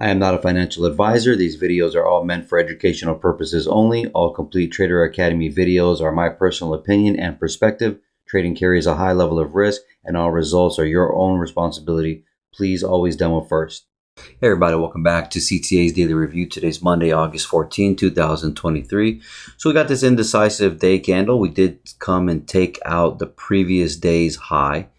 I am not a financial advisor. These videos are all meant for educational purposes only. All Complete Trader Academy videos are my personal opinion and perspective. Trading carries a high level of risk, and all results are your own responsibility. Please always demo first. Hey everybody, welcome back to CTA's Daily Review. Today's Monday, August 14, 2023. So we got this indecisive day candle. We did come and take out the previous day's high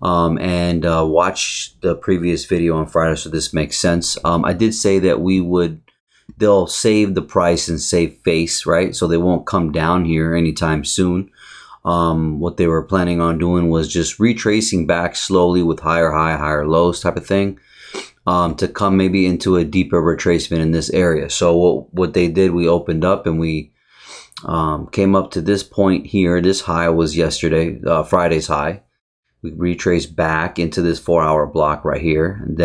and watch the previous video on Friday, so this makes sense. I did say that they'll save the price and save face, right? So they won't come down here anytime soon. What they were planning on doing was just retracing back slowly with higher high, higher lows type of thing. To come maybe into a deeper retracement in this area. So what they did, we opened up and we came up to this point here. This high was yesterday, Friday's high. We retraced back into this 4-hour block right here, and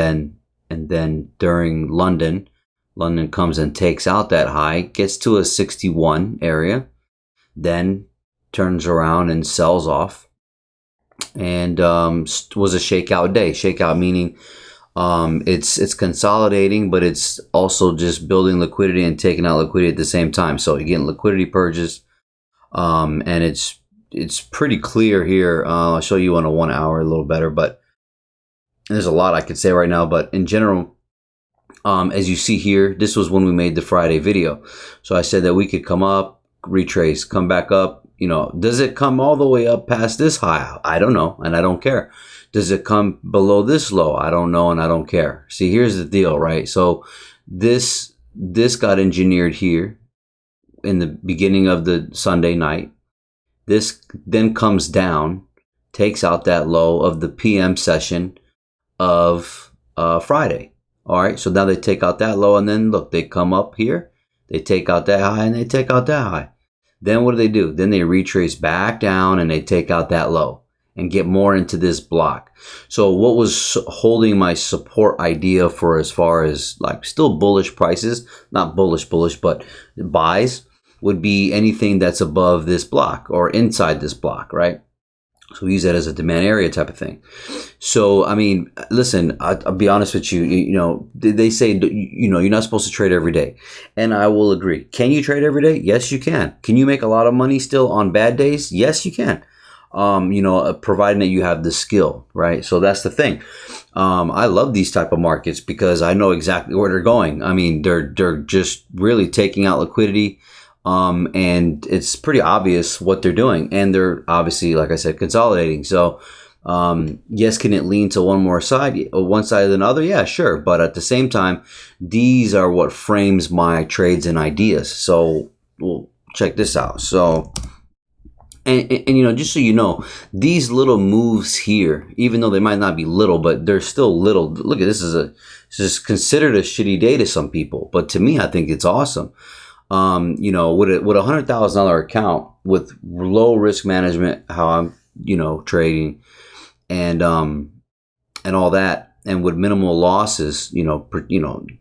then during London comes and takes out that high, gets to a 61 area, then turns around and sells off, and was a shakeout day. Shakeout meaning it's consolidating, but it's also just building liquidity and taking out liquidity at the same time. So you're getting liquidity purges, and it's pretty clear here. I'll show you on a 1 hour a little better, but there's a lot I could say right now. But in general, as you see here, this was when we made the Friday video. So I said that we could come up, retrace, come back up. You know, does it come all the way up past this high? I don't know, and I don't care. Does it come below this low? I don't know, and I don't care. See, here's the deal, right? So this got engineered here in the beginning of the Sunday night. This then comes down, takes out that low of the PM session of Friday. All right, so now they take out that low, and then look, they come up here, they take out that high, and they take out that high. Then what do? Then they retrace back down, and they take out that low and get more into this block. So what was holding my support idea for as far as like still bullish prices, not bullish, but buys, would be anything that's above this block or inside this block, right? So we use that as a demand area type of thing. So, I mean, listen, I'll be honest with you, you know, they say, you know, you're not supposed to trade every day. And I will agree. Can you trade every day? Yes, you can. Can you make a lot of money still on bad days? Yes, you can. You know, providing that you have the skill, right? So that's the thing. I love these type of markets because I know exactly where they're going. I mean, they're just really taking out liquidity. And it's pretty obvious what they're doing. And they're obviously, like I said, consolidating. So, yes, can it lean to one side than the other? Yeah, sure. But at the same time, these are what frames my trades and ideas. So we'll check this out. So, and you know, just so you know, these little moves here, even though they might not be little, but they're still little. Look at this. This is considered a shitty day to some people, but to me, I think it's awesome. You know, with a $100,000 account with low risk management, how I'm, you know, trading and all that, and with minimal losses, you know,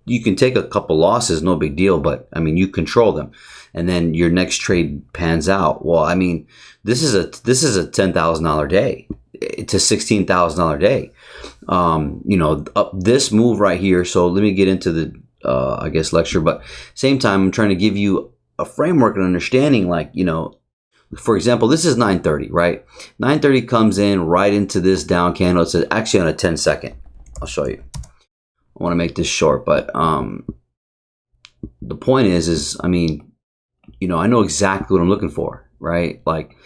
you can take a couple losses, no big deal, but I mean, you control them, and then your next trade pans out. Well, I mean, this is a $10,000 day to $16,000 day. You know, up this move right here. So let me get into the I guess lecture, but same time I'm trying to give you a framework and understanding. Like, you know, for example, this is 930, right? 930 comes in right into this down candle. It's actually on a 10-second. I'll show you. I want to make this short, but the point is I mean, you know, I know exactly what I'm looking for, right? Like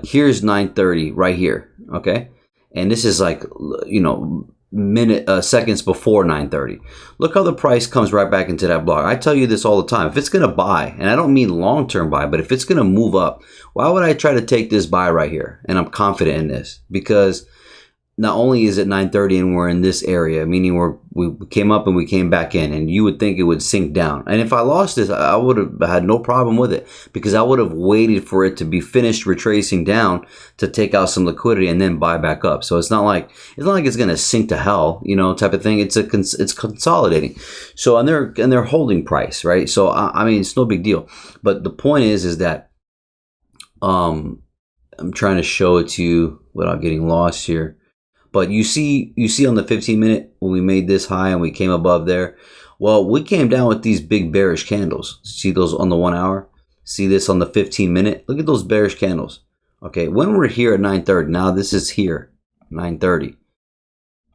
here's 930 right here, okay? And this is like, you know, seconds before 930. Look how the price comes right back into that block. I tell you this all the time. If it's going to buy, and I don't mean long-term buy, but if it's going to move up, why would I try to take this buy right here? And I'm confident in this because not only is it 930 and we're in this area, meaning we came up and we came back in, and you would think it would sink down. And if I lost this, I would have had no problem with it because I would have waited for it to be finished retracing down to take out some liquidity and then buy back up. So it's not like it's going to sink to hell, you know, type of thing. It's consolidating. So and they're holding price, right? So I mean, it's no big deal. But the point is that I'm trying to show it to you without getting lost here. But you see on the 15-minute when we made this high and we came above there, Well, we came down with these big bearish candles. See those on the 1 hour? See this on the 15-minute? Look at those bearish candles. Okay, when we're here at 9:30, now this is here, 9:30.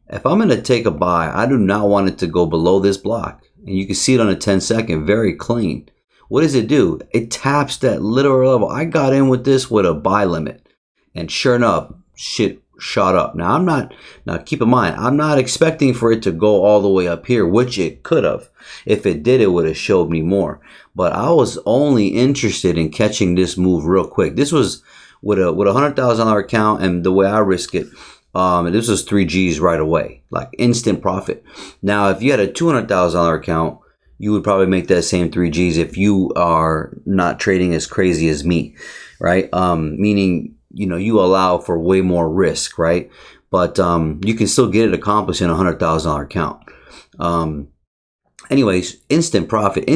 If I'm going to take a buy, I do not want it to go below this block. And you can see it on a 10-second, very clean. What does it do? It taps that literal level. I got in with this with a buy limit. And sure enough, shit shot up. Now keep in mind, I'm not expecting for it to go all the way up here, which it could have. If it did, it would have showed me more. But I was only interested in catching this move real quick. This was with a $100,000 account, and the way I risk it, this was 3 G's right away, like instant profit. Now, if you had a $200,000 account, you would probably make that same 3 G's if you are not trading as crazy as me, right? Meaning, you know, you allow for way more risk, right? But you can still get it accomplished in a $100,000 account. Anyways, instant profit,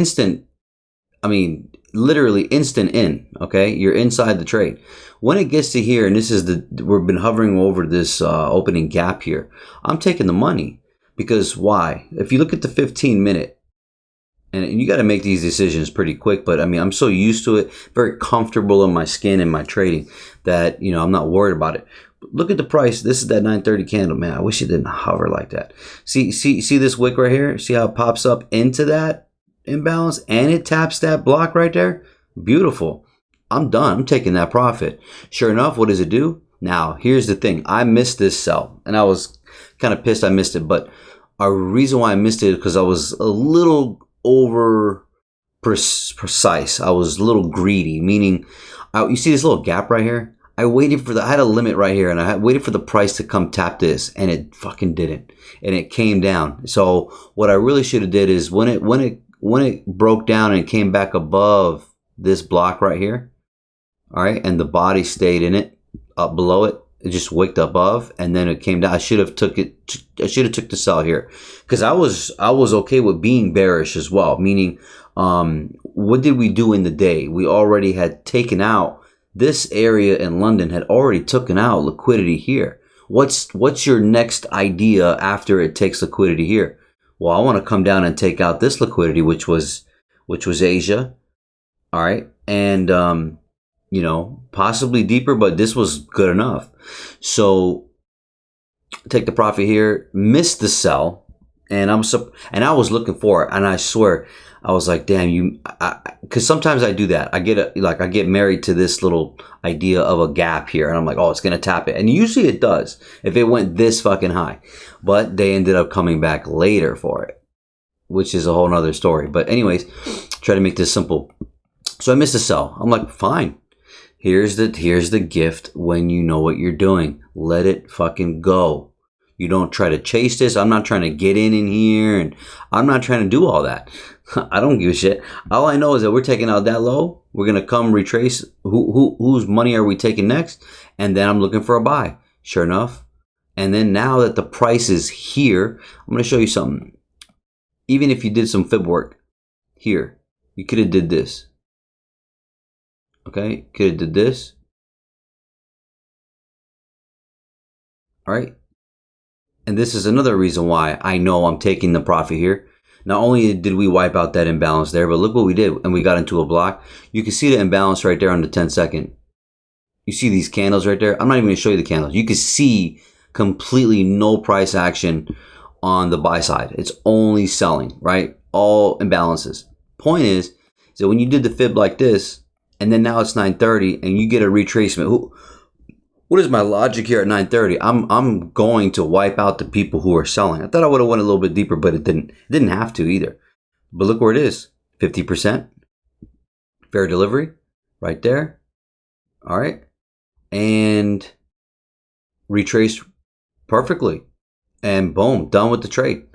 literally instant in, okay? You're inside the trade. When it gets to here, and this is we've been hovering over this opening gap here, I'm taking the money. Because why? If you look at the 15-minute, and you got to make these decisions pretty quick, but I mean, I'm so used to it, very comfortable in my skin and my trading that, you know, I'm not worried about it. But look at the price. This is that 9:30 candle, man. I wish it didn't hover like that. See this wick right here? See how it pops up into that imbalance and it taps that block right there? Beautiful. I'm done. I'm taking that profit. Sure enough, what does it do? Now, here's the thing. I missed this sell, and I was kind of pissed I missed it, but a reason why I missed it is because I was a little over precise. I was a little greedy, meaning you see this little gap right here? I had a limit right here, and I waited for the price to come tap this, and it fucking didn't, and it came down. So what I really should have did is when it broke down and came back above this block right here, all right, and the body stayed in it, up below it, it just wicked above, and then it came down. I should have took the sell here, because I was okay with being bearish as well. Meaning, what did we do in the day? We already had taken out this area in London, had already taken out liquidity here. What's your next idea after it takes liquidity here? Well, I want to come down and take out this liquidity, which was Asia, all right, and you know, possibly deeper, but this was good enough. So take the profit here, missed the sell, and I was looking for it, and I swear I was like, damn, because sometimes I do that. I get married to this little idea of a gap here, and I'm like, oh, it's gonna tap it, and usually it does if it went this fucking high, but they ended up coming back later for it, which is a whole nother story. But anyways, try to make this simple. So I missed the sell. I'm like, fine. Here's the gift when you know what you're doing. Let it fucking go. You don't try to chase this. I'm not trying to get in here, and I'm not trying to do all that. I don't give a shit. All I know is that we're taking out that low. We're going to come retrace whose money are we taking next, and then I'm looking for a buy. Sure enough. And then now that the price is here, I'm going to show you something. Even if you did some fib work here, you could have did this. Okay, could have did this. All right. And this is another reason why I know I'm taking the profit here. Not only did we wipe out that imbalance there, but look what we did. And we got into a block. You can see the imbalance right there on the 10-second. You see these candles right there? I'm not even going to show you the candles. You can see completely no price action on the buy side. It's only selling, right? All imbalances. Point is that when you did the fib like this, and then now it's 9:30, and you get a retracement. What is my logic here at 9:30? I'm going to wipe out the people who are selling. I thought I would have went a little bit deeper, but it didn't. It didn't have to either. But look where it is. 50%. Fair delivery. Right there. All right. And retraced perfectly. And boom, done with the trade.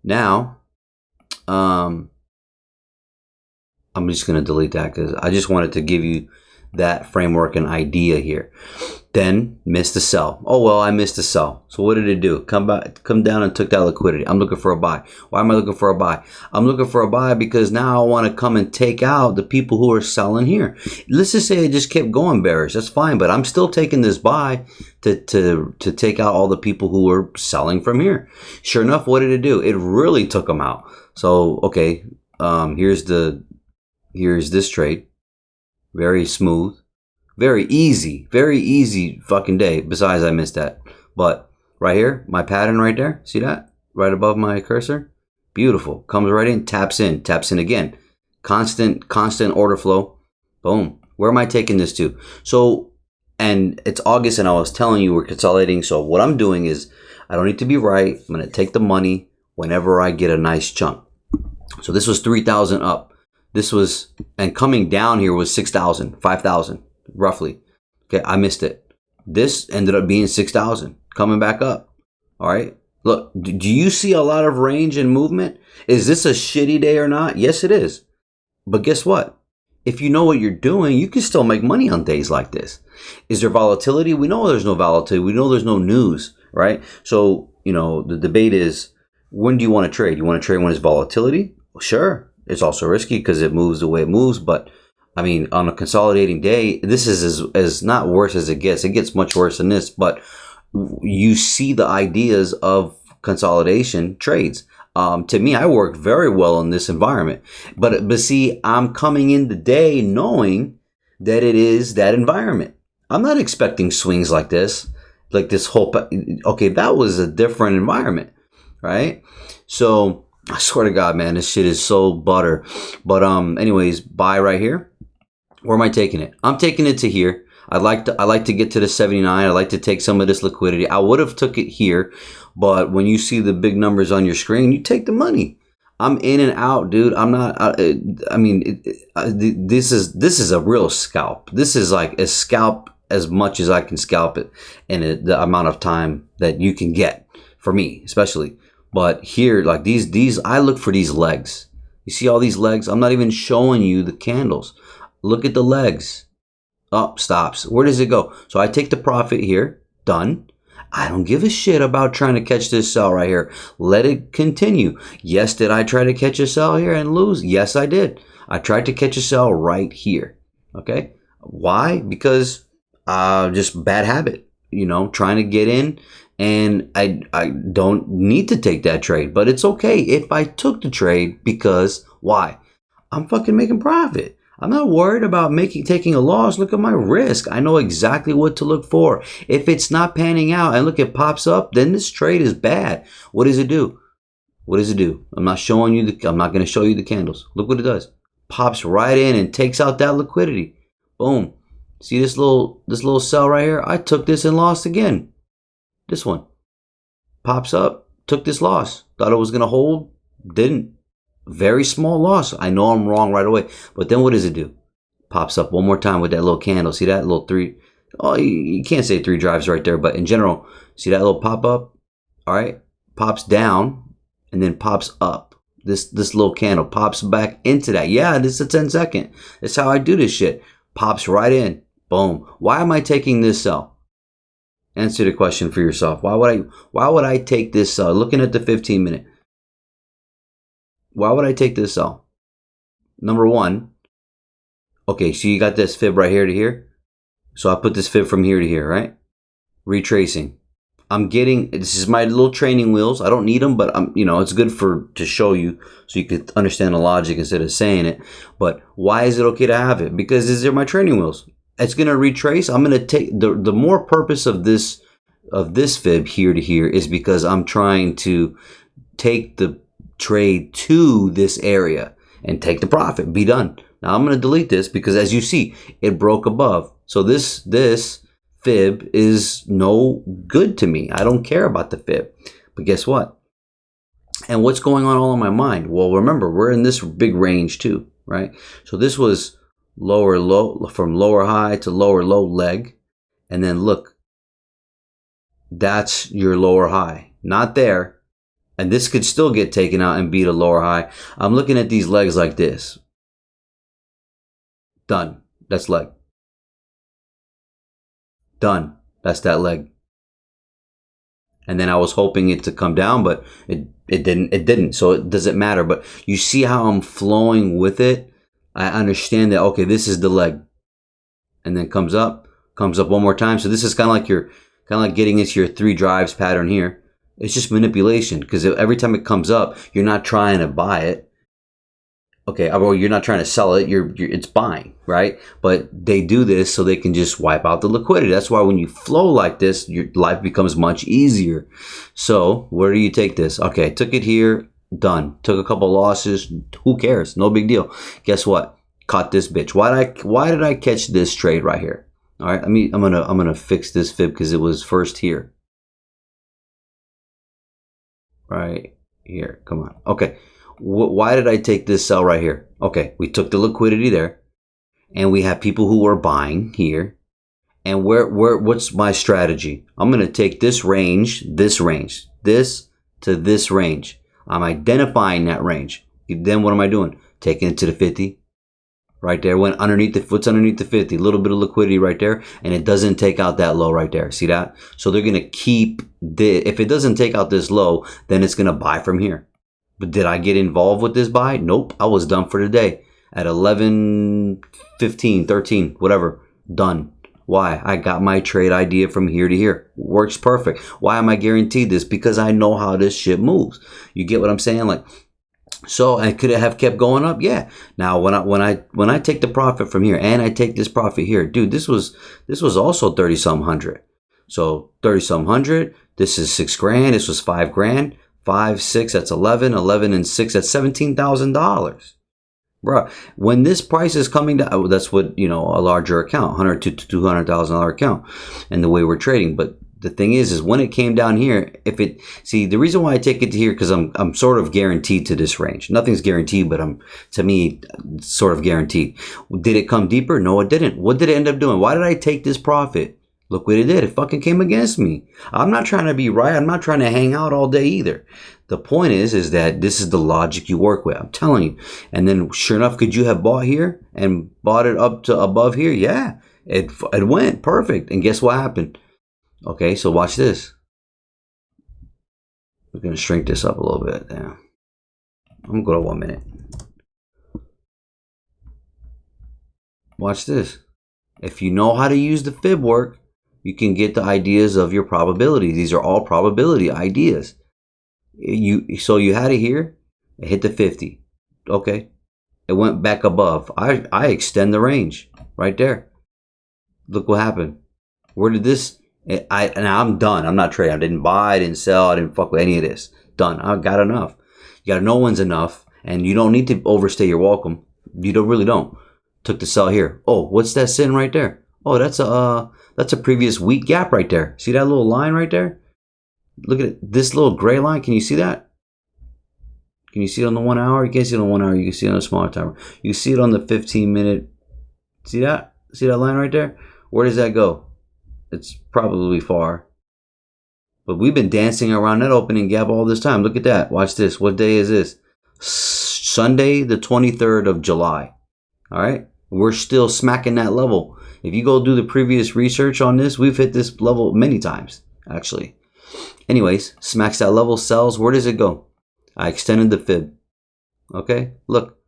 Now, I'm just going to delete that because I just wanted to give you that framework and idea here. Then missed the sell. Oh well, I missed the sell. So what did it do? Come down and took that liquidity. I'm looking for a buy. Why am I looking for a buy? I'm looking for a buy because now I want to come and take out the people who are selling here. Let's just say it just kept going bearish. That's fine, but I'm still taking this buy to take out all the people who were selling from here. Sure enough, what did it do? It really took them out. So okay, here's this trade. Very smooth. Very easy fucking day. Besides, I missed that. But right here, my pattern right there. See that? Right above my cursor. Beautiful. Comes right in, taps in again. Constant order flow. Boom. Where am I taking this to? So, and it's August and I was telling you we're consolidating. So what I'm doing is I don't need to be right. I'm going to take the money whenever I get a nice chunk. So this was 3,000 up. This was, and coming down here was 6,000, 5,000. Roughly. Okay, I missed it. This ended up being 6,000 coming back up. All right. Look, do you see a lot of range and movement? Is this a shitty day or not? Yes, it is. But guess what? If you know what you're doing, you can still make money on days like this. Is there volatility? We know there's no volatility. We know there's no news, right? So, you know, the debate is, when do you want to trade? You want to trade when there's volatility? Well, sure. It's also risky because it moves the way it moves, but I mean, on a consolidating day, this is as not worse as it gets. It gets much worse than this, but you see the ideas of consolidation trades. To me, I work very well in this environment, but see, I'm coming in the day knowing that it is that environment. I'm not expecting swings like this whole, okay, that was a different environment, right? So I swear to God, man, this shit is so butter. But anyways, buy right here. Where am I taking it? I'm taking it to here. I like to get to the 79. I like to take some of this liquidity. I would have took it here, but when you see the big numbers on your screen, you take the money. I'm in and out, dude. I'm not. I mean, this is a real scalp. This is like a scalp as much as I can scalp it in the amount of time that you can get for me, especially. But here, like these, I look for these legs. You see all these legs? I'm not even showing you the candles. Look at the legs. Up, stops. Where does it go? So I take the profit here. Done. I don't give a shit about trying to catch this sell right here. Let it continue. Yes, did I try to catch a sell here and lose? Yes, I did. I tried to catch a sell right here. Okay. Why? Because just bad habit. You know, trying to get in. And I don't need to take that trade. But it's okay if I took the trade because why? I'm fucking making profit. I'm not worried about taking a loss. Look at my risk. I know exactly what to look for. If it's not panning out and look, it pops up, then this trade is bad. What does it do? What does it do? I'm not going to show you the candles. Look what it does. Pops right in and takes out that liquidity. Boom. See this little sell right here? I took this and lost again. This one pops up, took this loss. Thought it was going to hold, didn't. Very small loss. I know I'm wrong right away. But then what does it do? Pops up one more time with that little candle. See that little three? Oh, you can't say three drives right there. But in general, see that little pop up? All right. Pops down and then pops up. This little candle pops back into that. Yeah, this is a 10-second. That's how I do this shit. Pops right in. Boom. Why am I taking this sell? Answer the question for yourself. Why would I take this sell? Looking at the 15-minute. Why would I take this sell? Number one, okay, so you got this fib right here to here. So I put this fib from here to here, right? Retracing. This is my little training wheels. I don't need them, but it's good to show you so you could understand the logic instead of saying it. But why is it okay to have it? Because these are my training wheels. It's going to retrace. I'm going to take the more purpose of this fib here to here is because I'm trying to take the trade to this area and take the profit, be done. Now I'm going to delete this because as you see, it broke above. So this fib is no good to me. I don't care about the fib. But guess what? And what's going on all in my mind? Well, remember, we're in this big range too, right? So this was lower low, from lower high to lower low leg. And then look, that's your lower high. Not there. And this could still get taken out and beat a lower high. I'm looking at these legs like this. Done. That's leg. Done. That's that leg. And then I was hoping it to come down, but it didn't. So it doesn't matter. But you see how I'm flowing with it? I understand that, okay, this is the leg. And then comes up one more time. So this is kind of like getting into your 3 drives pattern here. It's just manipulation, because every time it comes up, you're not trying to buy it. Okay, well, you're not trying to sell it. It's buying, right? But they do this so they can just wipe out the liquidity. That's why when you flow like this, your life becomes much easier. So where do you take this? Okay, took it here, done. Took a couple losses. Who cares? No big deal. Guess what? Caught this bitch. Why did I catch this trade right here? All right, I'm gonna fix this fib because it was first here. Right here. Come on. Okay. Why did I take this sell right here? Okay, we took the liquidity there, and we have people who are buying here. And what's my strategy? I'm going to take this range, this to this range. I'm identifying that range. Then what am I doing? Taking it to the 50. Right there. Went underneath what's underneath the 50? A little bit of liquidity right there, and it doesn't take out that low right there. See that? So they're going to keep if it doesn't take out this low, then it's going to buy from here. But did I get involved with this buy? Nope. I was done for the day at 11, 15, 13, whatever. Done. Why? I got my trade idea from here to here. Works perfect. Why am I guaranteed this? Because I know how this shit moves. You get what I'm saying? Like, so I could have kept going up. Yeah. Now when I take the profit from here and I take this profit here, dude, this was also 30-some hundred. So 30-some hundred. This is $6,000. This was $5,000. 5, 6, that's 11, 11 and 6, that's $17,000. Bro, when this price is coming down, that's what, a larger account, $100,000 to $200,000 account, and the way we're trading. But the thing is when it came down here, the reason why I take it to here, because I'm sort of guaranteed to this range. Nothing's guaranteed, but to me, sort of guaranteed. Did it come deeper? No, it didn't. What did it end up doing? Why did I take this profit? Look what it did. It fucking came against me. I'm not trying to be right. I'm not trying to hang out all day either. The point is that this is the logic you work with. I'm telling you. And then sure enough, could you have bought here and bought it up to above here? Yeah, it went perfect. And guess what happened? Okay, so watch this. We're going to shrink this up a little bit. Yeah. I'm going to go to 1 minute. Watch this. If you know how to use the fib work, you can get the ideas of your probability. These are all probability ideas. So you had it here. It hit the 50. Okay. It went back above. I extend the range right there. Look what happened. Where did this? Now I'm done. I'm not trading. I didn't buy. I didn't sell. I didn't fuck with any of this. Done. I got enough. You got to know when's enough, and you don't need to overstay your welcome. You really don't. Took the sell here. Oh, what's that sitting right there? Oh, that's a previous weak gap right there. See that little line right there? Look at it. This little gray line. Can you see that? Can you see it on the 1 hour? You can't see it on 1 hour. You can see it on a smaller timer. You can see it on the 15-minute. See that? See that line right there? Where does that go? It's probably far. But we've been dancing around that opening gap all this time. Look at that. Watch this. What day is this? Sunday, the 23rd of July. All right? We're still smacking that level. If you go do the previous research on this, we've hit this level many times, actually. Anyways, smacks that level, sells. Where does it go? I extended the fib. Okay, look.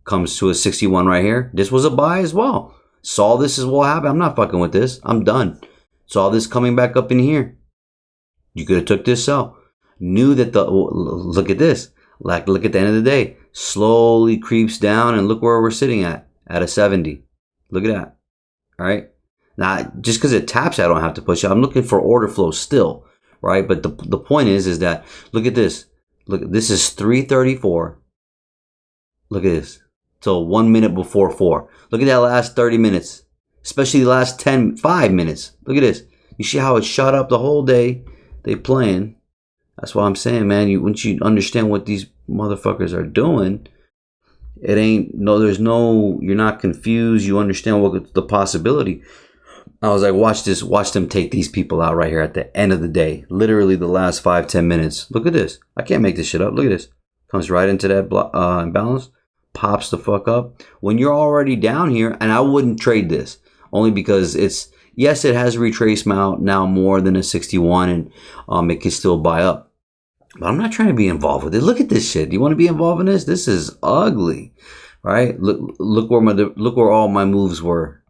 Comes to a 61 right here. This was a buy as well. Saw this is what happened. I'm not fucking with this. I'm done. Saw this coming back up in here. You could have took this sell. Knew that look at this. Like, look at the end of the day. Slowly creeps down, and look where we're sitting at a 70. Look at that. All right. Now, just because it taps, I don't have to push it. I'm looking for order flow still, right? But the point is that look at this. Look, this is 3:34. Look at this. Till 1 minute before 4. Look at that last 30 minutes, especially the last 5 minutes. Look at this. You see how it shot up the whole day? They playing. That's why I'm saying, man. Once you understand what these motherfuckers are doing, it ain't you're not confused. You understand what the possibility. I was like, watch this. Watch them take these people out right here at the end of the day. Literally the last 5-10 minutes. Look at this. I can't make this shit up. Look at this. Comes right into that imbalance. Pops the fuck up. When you're already down here, and I wouldn't trade this only because Yes, it has retraced now more than a 61, and it can still buy up. But I'm not trying to be involved with it. Look at this shit. Do you want to be involved in this? This is ugly, right? Look where all my moves were.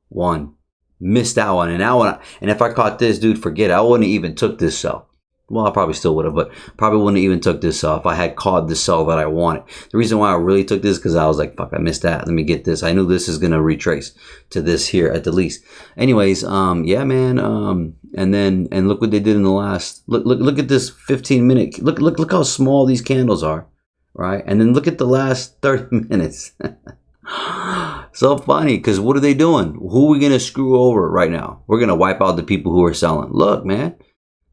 One, missed that one, and that one. And if I caught this, dude, forget it. I wouldn't have even took this sell. Well, I probably still would have, but probably wouldn't have even took this sell if I had caught the sell that I wanted. The reason why I really took this because I was like, fuck, I missed that. Let me get this. I knew this is gonna retrace to this here at the least. Anyways, yeah, man. And look what they did in the last. Look at this 15-minute. Look how small these candles are, right? And then look at the last 30 minutes. So funny, because what are they doing? Who are we gonna screw over right now? We're gonna wipe out the people who are selling. Look, man.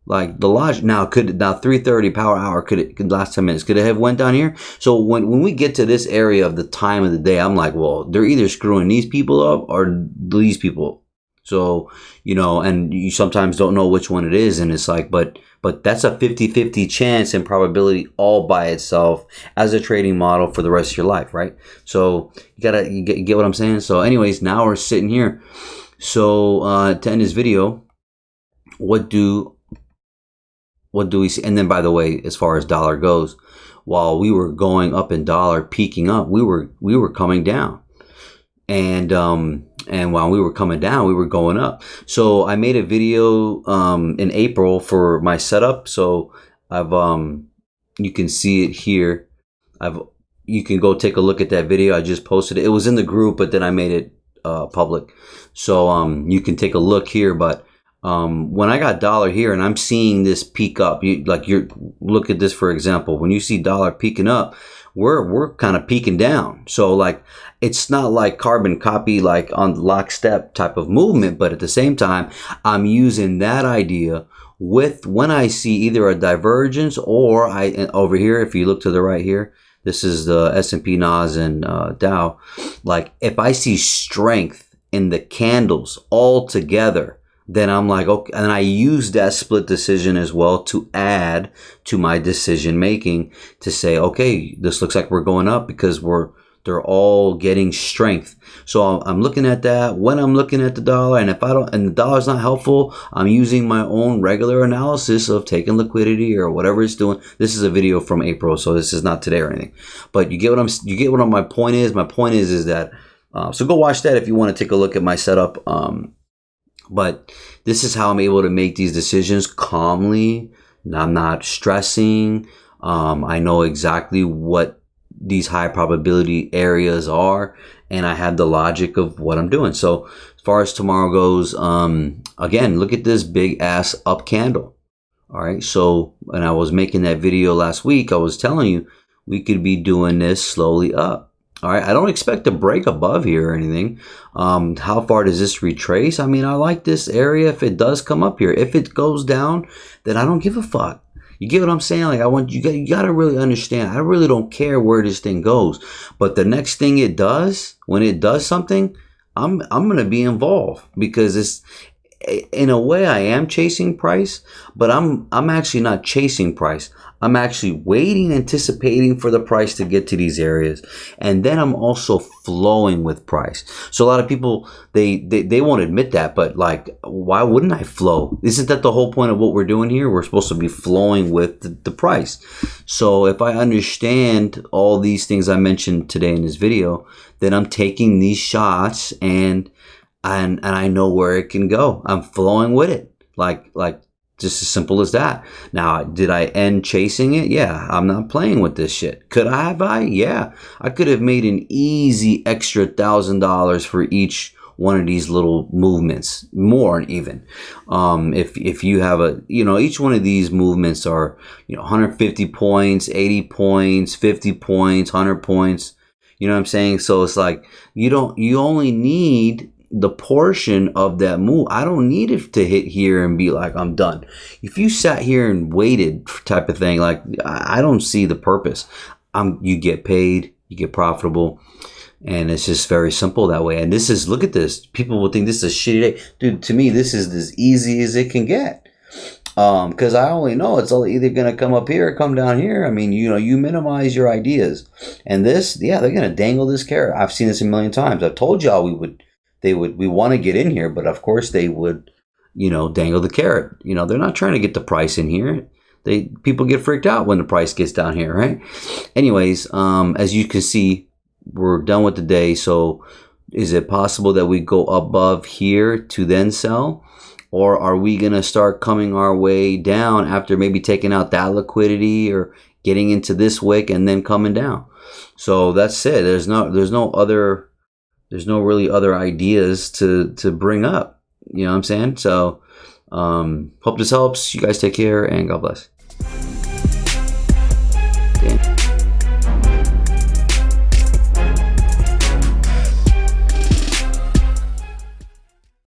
Like the logic now 3:30 power hour could last 10 minutes could it have went down here? So when we get to this area of the time of the day, I'm like, well, they're either screwing these people up or these people. So, you know, and you sometimes don't know which one it is, and it's like, but that's a 50-50 chance and probability all by itself as a trading model for the rest of your life, right? So you get what I'm saying? So anyways, now we're sitting here. So to end this video, what do we see? And then, by the way, as far as dollar goes, while we were going up in dollar, peaking up, we were coming down, and while we were coming down, we were going up. So I made a video in April for my setup. So I've you can see it here. You can go take a look at that video. I just posted it. It was in the group, but then I made it public. So you can take a look here, but. When I got dollar here and I'm seeing this peak up, look at this, for example, when you see dollar peaking up, we're kind of peaking down. So like, it's not like carbon copy, like on lockstep type of movement, but at the same time, I'm using that idea with when I see either a divergence or over here, if you look to the right here, this is the S&P, NAS, and Dow. Like if I see strength in the candles all together, then I'm like, okay, and I use that split decision as well to add to my decision making to say, okay, this looks like we're going up because they're all getting strength. So I'm looking at that when I'm looking at the dollar, and if the dollar's not helpful, I'm using my own regular analysis of taking liquidity or whatever it's doing. This is a video from April, so this is not today or anything. But you get what my point is. My point is that so go watch that if you want to take a look at my setup. But this is how I'm able to make these decisions calmly. I'm not stressing. I know exactly what these high probability areas are, and I have the logic of what I'm doing. So as far as tomorrow goes, again, look at this big ass up candle. All right. So when I was making that video last week, I was telling you we could be doing this slowly up. All right, I don't expect to break above here or anything. How far does this retrace? I mean, I like this area if it does come up here. If it goes down, then I don't give a fuck. You get what I'm saying? Like you got to really understand. I really don't care where this thing goes. But the next thing it does, when it does something, I'm going to be involved because it's in a way I am chasing price, but I'm actually not chasing price. I'm actually waiting, anticipating for the price to get to these areas. And then I'm also flowing with price. So a lot of people, they won't admit that, but like, why wouldn't I flow? Isn't that the whole point of what we're doing here? We're supposed to be flowing with the price. So if I understand all these things I mentioned today in this video, then I'm taking these shots and I know where it can go. I'm flowing with it. Like just as simple as that. Now, did I end chasing it? Yeah, I'm not playing with this shit. Could I have? Yeah, I could have made an easy extra $1,000 for each one of these little movements, more even. If you have each one of these movements are 150 points, 80 points, 50 points, 100 points. You know what I'm saying? So it's like you only need the portion of that move. I don't need it to hit here and be like, I'm done. If you sat here and waited type of thing, like I don't see the purpose. You get paid, you get profitable, and it's just very simple that way. And this is, look at this. People will think this is a shitty day. Dude, to me, this is as easy as it can get. Because I only know it's either going to come up here or come down here. I mean, you minimize your ideas. And this, yeah, they're going to dangle this carrot. I've seen this a million times. I've told y'all we would we want to get in here, but of course they would, dangle the carrot. They're not trying to get the price in here. People get freaked out when the price gets down here, right? Anyways, as you can see, we're done with the day. So is it possible that we go above here to then sell? Or are we going to start coming our way down after maybe taking out that liquidity or getting into this wick and then coming down? So that's it. There's no really other ideas to bring up. You know what I'm saying? So hope this helps. You guys take care and God bless.